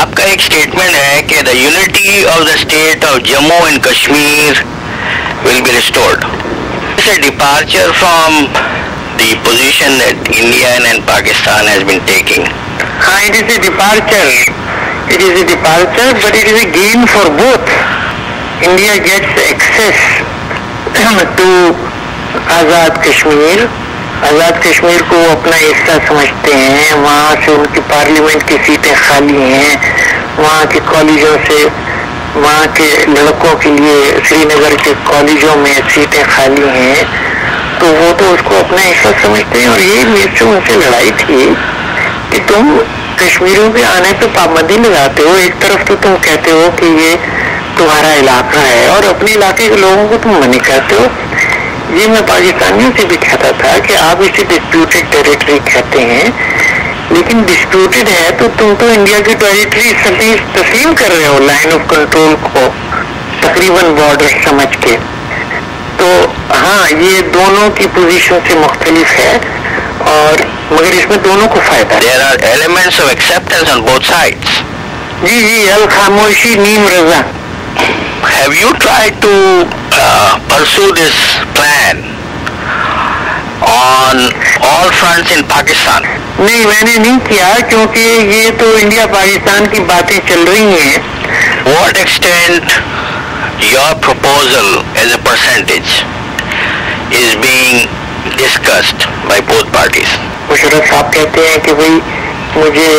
آپ کا ایک اسٹیٹمنٹ ہے کہ the unity of the state of Jammu and Kashmir will be restored. It's a departure from the position that India and Pakistan has been taking. It is a departure. It is a departure, but it is a gain for both. India gets access to Azad Kashmir. Azad Kashmir کو وہ اپنا حصہ سمجھتے ہیں. وہاں سے ان کی parliament کی سیٹیں خالی ہیں. وہاں کے کالجوں سے وہاں کے لڑکوں کے لیے سری نگر کے کالجوں میں سیٹیں خالی ہیں. تو وہ تو اس کو اپنا حصہ سمجھتے ہیں. اور یہ میرے سے ان سے لڑائی تھی کہ تم کشمیریوں کے آنے پہ پابندی لگاتے ہو. ایک طرف تو تم کہتے ہو کہ یہ تمہارا علاقہ ہے اور اپنے علاقے کے لوگوں کو تم منع کرتے ہو. یہ میں پاکستانیوں سے بھی کہتا تھا کہ آپ اسے ڈسپیوٹڈ ٹیریٹری کہتے ہیں, لیکن ڈسپیوٹڈ ہے تو تم تو انڈیا کی ٹیریٹری تسلیم کر رہے ہو لائن آف کنٹرول کو تقریباً بارڈر سمجھ کے. تو ہاں یہ دونوں کی پوزیشن سے مختلف ہے اور مگر اس میں دونوں کو فائدہ ہے. There are elements of acceptance on both sides. G الخاموشی name Raza. Have you tried to pursue this plan on all fronts in Pakistan? نہیں, میں نے نہیں کیا کیونکہ یہ تو انڈیا پاکستان کی باتیں چل رہی ہیں. What extent your proposal as a percentage is being discussed by both parties? Musharraf صاحب کہتے ہیں کہ بھئی مجھے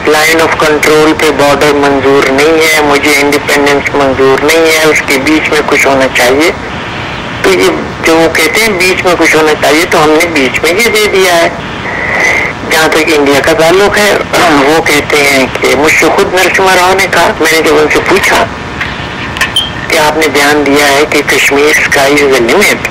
لائن آف کنٹرول پہ بارڈر منظور نہیں ہے, مجھے انڈیپینڈنس منظور نہیں ہے, اس کے بیچ میں کچھ ہونا چاہیے. تو یہ جو وہ کہتے ہیں بیچ میں کچھ ہونا چاہیے, تو ہم نے بیچ میں یہ دے دیا ہے. جہاں تک انڈیا کا تعلق ہے وہ کہتے ہیں کہ مجھ سے خود نرسمہا راؤ نے کہا, میں نے جب ان سے پوچھا کہ آپ نے بیان دیا ہے کہ Kashmir sky is a limit,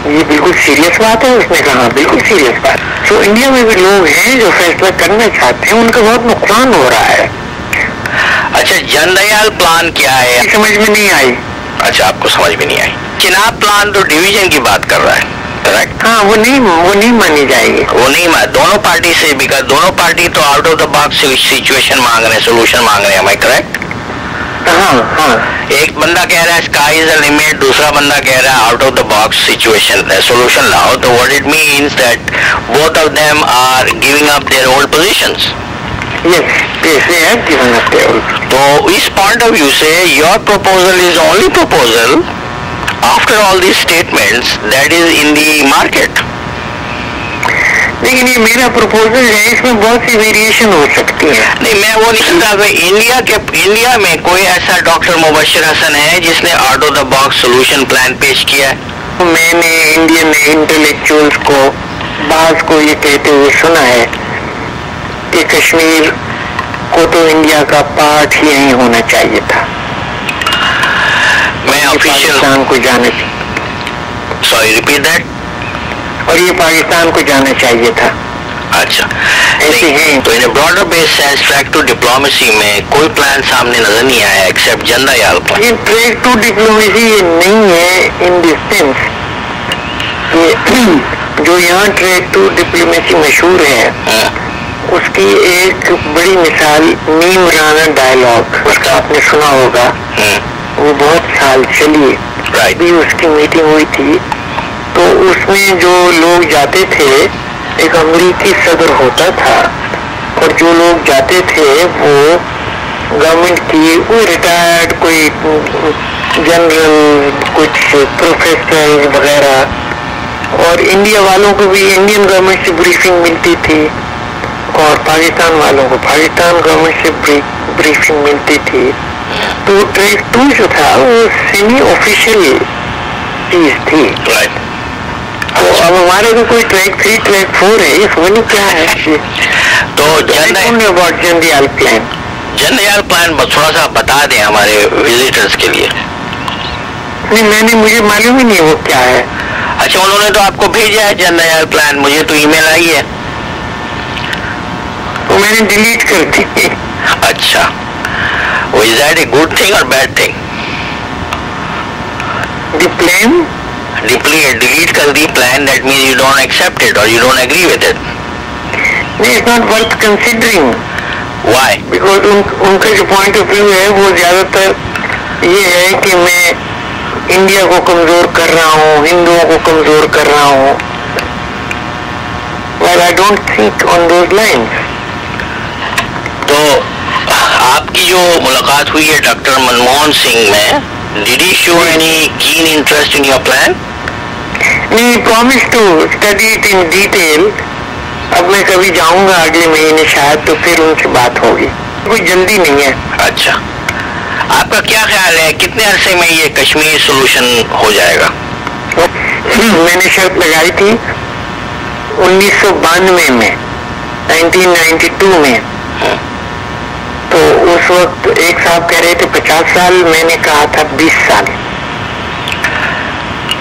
یہ بالکل سیریس بات ہے؟ اس نے کہا بالکل سیریس بات. تو انڈیا میں بھی لوگ ہیں جو فیصلہ کرنا چاہتے ہیں, ان کا بہت نقصان ہو رہا ہے. اچھا, جن دیال پلان کیا ہے؟ سمجھ میں نہیں آئی. اچھا, آپ کو سمجھ میں نہیں آئی. چناب پلان تو ڈویژن کی بات کر رہا ہے, کریکٹ؟ ہاں, وہ نہیں مانی جائے گی. وہ نہیں دونوں پارٹی سے بھی کر, دونوں پارٹی تو out of the box situation مانگ رہے ہیں, سولوشن مانگ رہے ہیں. Am I correct? ہاں. ایک بندہ کہہ رہا ہے اسکائی از اے لمٹ, دوسرا بندہ کہہ رہا ہے out of the box situation solution لاؤ. تو what it means that both of them are giving up their old positions. تو اس پوائنٹ آف ویو سے your proposal is only proposal after all these statements that is in the market. لیکن یہ میرا proposal ہے, اس میں بہت سی variation ہو سکتی ہے. نہیں, میں وہ نہیں سمجھا کہ انڈیا میں کوئی ایسا ڈاکٹر مبشر حسن ہے جس نے out of the box solution plan پیش کیا ہے. میں نے انڈین انٹلیکچوئلس کو بعض کو یہ کہتے ہوئے سنا ہے کہ کشمیر کو تو انڈیا کا پارٹ ہی نہیں ہونا چاہیے تھا, میں پاکستان کو جانے سوری ریپیٹ دیٹ, اور یہ پاکستان کو جانا چاہیے تھا. اچھا, تو in broader base sense track two diplomacy میں کوئی پلان سامنے نظر نہیں آیا ایکسپٹ جن دیال پلان. یہ ٹریک ٹو ڈپلومیسی یہ نہیں ہے ان دی سینس جو یہاں ٹریک ٹو ڈپلومیسی مشہور ہے, اس کی ایک بڑی مثال نیم رانا ڈائلاگ, اس کا آپ نے سنا ہوگا, وہ بہت سال چلی, بھی اس کی میٹنگ ہوئی تھی. تو اس میں جو لوگ جاتے تھے, ایک امریکی صدر ہوتا تھا, اور جو لوگ جاتے تھے وہ گورنمنٹ کی کوئی ریٹائرڈ, کوئی جنرل, کچھ پروفیسر وغیرہ, اور انڈیا والوں کو بھی انڈین گورنمنٹ سے بریفنگ ملتی تھی, اور پاکستان والوں کو پاکستان گورنمنٹ سے بریفنگ ملتی تھی. تو ٹریک 2 جو تھا وہ سیمی آفیشیل چیز تھی. تو اب ہمارے کو کوئی ٹریک 3 ٹریک 4 ہے, یہ سمجھ کیا ہے. تو جن دیال پلان, جن دیال پلان تھوڑا سا بتا دیں ہمارے وزٹرز کے لیے. نہیں, مجھے معلوم ہی نہیں وہ کیا ہے. اچھا, انہوں نے تو آپ کو بھیجا ہے جن دیال پلان, مجھے تو ای میل آئی ہے, وہ میں نے ڈیلیٹ کر دی. اچھا, is that a good thing or bad thing? The plan? Delete kar the plan, that means you don't accept it or you don't agree with it. No, it's not worth considering. Why? Because ان کا جو point of view ہے وہ زیادہ تر یہ ہے کہ میں انڈیا کو کمزور کر رہا ہوں, ہندوؤں کو کمزور کر رہا ہوں. Well, I don't think on those lines. تو آپ کی جو ملاقات ہوئی ہے ڈاکٹر منموہن سنگھ میں, did he show any keen interest in your plan? نہیں, promise to study it in detail. اب میں کبھی جاؤں گا اگلے مہینے شاید, تو پھر ان سے بات ہوگی. کوئی جلدی نہیں ہے. اچھا, آپ کا کیا خیال ہے کتنے عرصے میں یہ کشمیر سولوشن ہو جائے گا؟ میں نے شرط لگائی تھی 1992 میں, 1992 میں. تو اس وقت ایک صاحب کہہ رہے تھے 50 سال, میں نے کہا تھا 20 سال.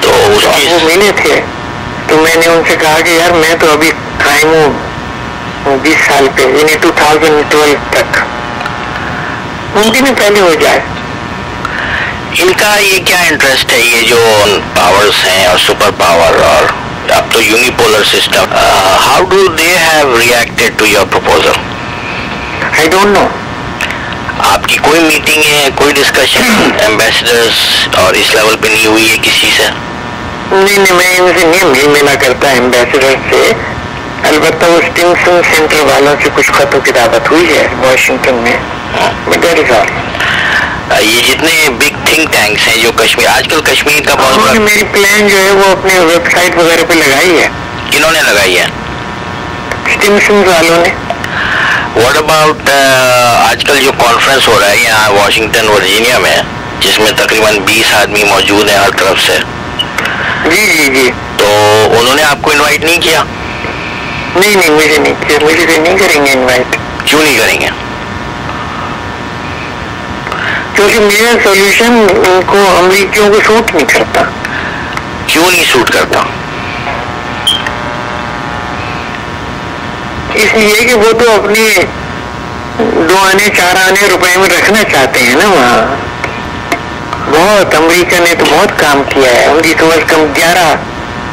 تو وہ ملے تھے تو میں نے ان سے کہا کہ یار میں تو ابھی قائم ہوں 20 سال پہ, یعنی 2012 تک. ممکن ہے پہلے ہو جائے. ان کا یہ کیا انٹرسٹ ہے, یہ جو پاورز ہیں اور سپر پاور اور اب تو unipolar system, how do they have reacted to your proposal? I don't know. آپ کی کوئی میٹنگ ہے, کوئی ڈسکشن ایمبیسڈرز اور اس لیول پہ نہیں ہوئی ہے کسی سے؟ نہیں, میں ان سے نہیں مل ملا کرتا ایمبیسڈر سے. البتہ وہ اسٹنگسن سینٹر والوں سے کچھ خط و کتابت ہوئی ہے واشنگٹن میں. یہ جتنے بگ تھنک ٹینکس ہیں جو کشمیر, آج کل کشمیر کا بہت بڑا, میری پلان جو ہے وہ اپنے ویب سائٹ وغیرہ پہ لگائی ہے. کنہوں نے لگائی ہے؟ اسٹنگسن والوں نے. واٹ اباؤٹ آج کل جو کانفرنس ہو رہا ہے یہاں واشنگٹن ورجینیا میں, جس میں تقریباً 20 آدمی موجود ہیں ہر طرف سے؟ جی. تو انہوں نے آپ کو انوائٹ نہیں کیا؟ نہیں, مجھے نہیں کیا. مجھے تو نہیں کریں گے انوائٹ. کیوں نہیں کریں گے؟ کیونکہ میرا سولوشن ان کو امریکیوں کو سوٹ نہیں کرتا. کیوں نہیں سوٹ کرتا؟ اس لیے کہ وہ تو اپنے 2 آنے 4 آنے روپے میں رکھنا چاہتے ہیں نا وہاں. بہت امریکہ نے تو بہت کام کیا ہے, ان کی کم از کم 11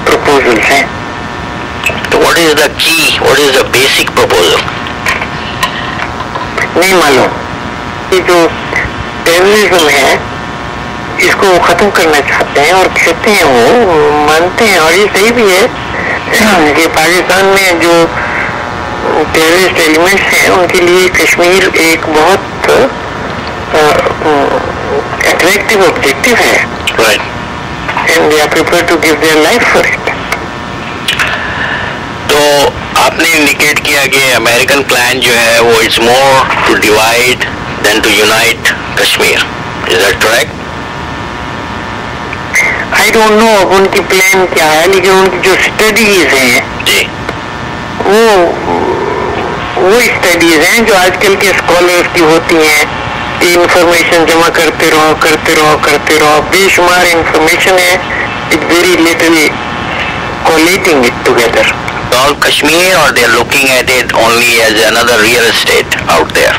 پروپوزلس ہیں. تو واٹ از دا کی, what is the basic proposal? نہیں معلوم. یہ جو ٹیررزم ہے اس کو ختم کرنا چاہتے ہیں, اور کہتے ہیں وہ مانتے ہیں, اور یہ صحیح بھی ہے کہ پاکستان میں جو ٹیررسٹ ایلیمنٹس ہیں ان کے لیے کشمیر ایک بہت اٹریکٹیو آبجیکٹو ہے. And they are prepared to give their life for it. تو آپ نے انڈیکیٹ کیا کہ امریکن پلان جو ہے وہ it's more to divide than to unite Kashmir, is that correct? I don't know اب ان کی پلان کیا ہے, لیکن ان کی جو اسٹڈیز ہیں جی وہ اسٹڈیز ہیں جو آج کل کے اسکالرس کی ہوتی ہیں کہ انفارمیشن جمع کرتے رہو. بے شمار انفارمیشن ہے, it very little collating it together. All Kashmir, or they are looking at it only as another real estate out there?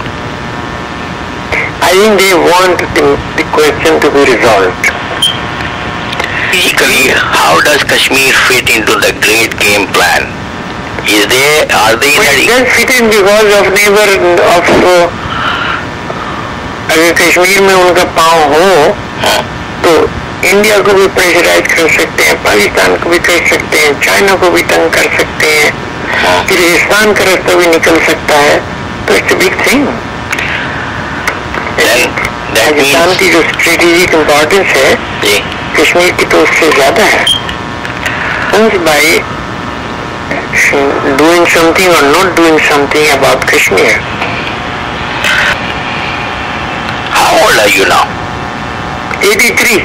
I think they want the question to be resolved. Basically, how does Kashmir fit into the great game plan? Are they It does fit in because of neighbor of اگر کشمیر میں ان کا پاؤں ہو تو India کو بھی pressurize کر سکتے ہیں, پاکستان کو بھی کر سکتے ہیں, چائنا کو بھی تنگ کر سکتے ہیں, پھر ہندوستان کا راستہ بھی نکل سکتا ہے. تو it's a big thing. Pakistan کی جو اسٹریٹجک امپورٹینس ہے کشمیر کی تو اس سے زیادہ ہے. بائی ڈوئنگ سم تھنگ اور not doing some thing about Kashmir. How old are you now? 83.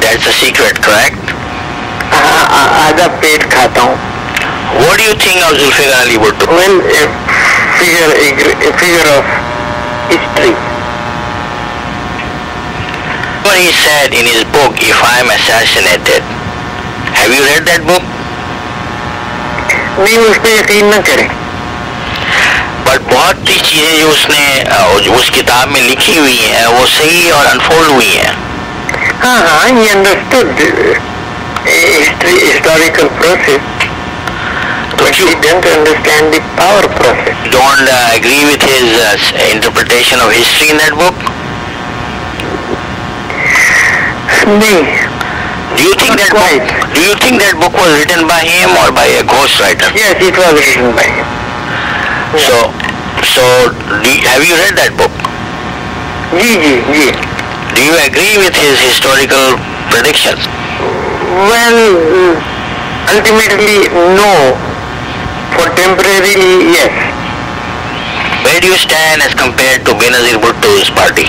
That's a secret, correct? آدھا پیٹ کھاتا ہوں. What do you think of Zulfikar Ali Bhutto? Well, a figure of history. What he said in his book, If I Am Assassinated. Have you read that book? نہیں, اس پہ یقین نہ کریں. But بہت سی چیزیں جو اس نے اس کتاب میں لکھی ہوئی ہیں وہ صحیح اور انفولڈ ہوئی ہیں. ہاں, یہ understood historical process. but he didn't understand the power process. Don't agree with his interpretation of history in that book? No. Do you think that book was written by him or by a ghostwriter? Yes, it was written by him. So have you read that book? Ji. Do you agree with his historical predictions? Well, ultimately no. For temporarily, yes. Where do you stand as compared to Benazir Bhutto's party?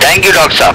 Thank you, Dr. Saab.